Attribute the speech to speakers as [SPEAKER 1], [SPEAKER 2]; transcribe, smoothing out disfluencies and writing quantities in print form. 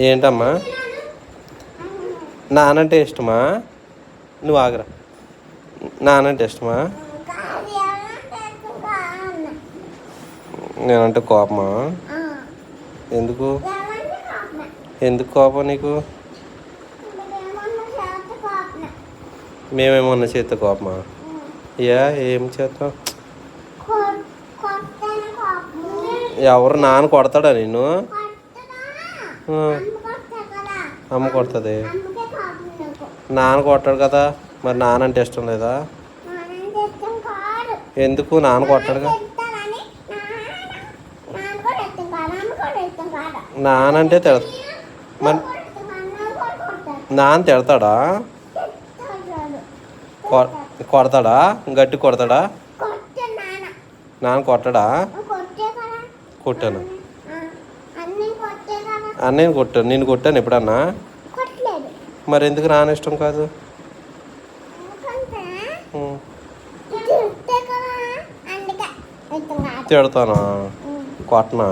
[SPEAKER 1] ఏంటమ్మా? నానంటే ఇష్టమా? నువ్వు ఆగరా. నానంటే ఇష్టమా? నేనంటే కోపమా? ఎందుకు? ఎందుకు కోపం నీకు? మేమేమన్నా చేస్తే కోపమా? ఏం చేస్తాం? ఎవరు నాన్న కొడతాడా నిన్ను? అమ్మ కొడుతుంది. నాన్న కొట్టాడు కదా, మరి నాన్న అంటే ఇష్టం లేదా? ఎందుకు? నాన్న కొట్టాడుగా. నాన్న అంటే తిడతా. మరి నాన్న తిడతాడా? కొడతాడా? గట్టి కొడతాడా? నాన్న కొట్టాడా? కొట్టాను. అన్నయ్యని కొట్టాను. నేను కొట్టాను ఎప్పుడన్నా? మరి ఎందుకు నాన్న ఇష్టం కాదు? తిడతానా? కొట్టనా?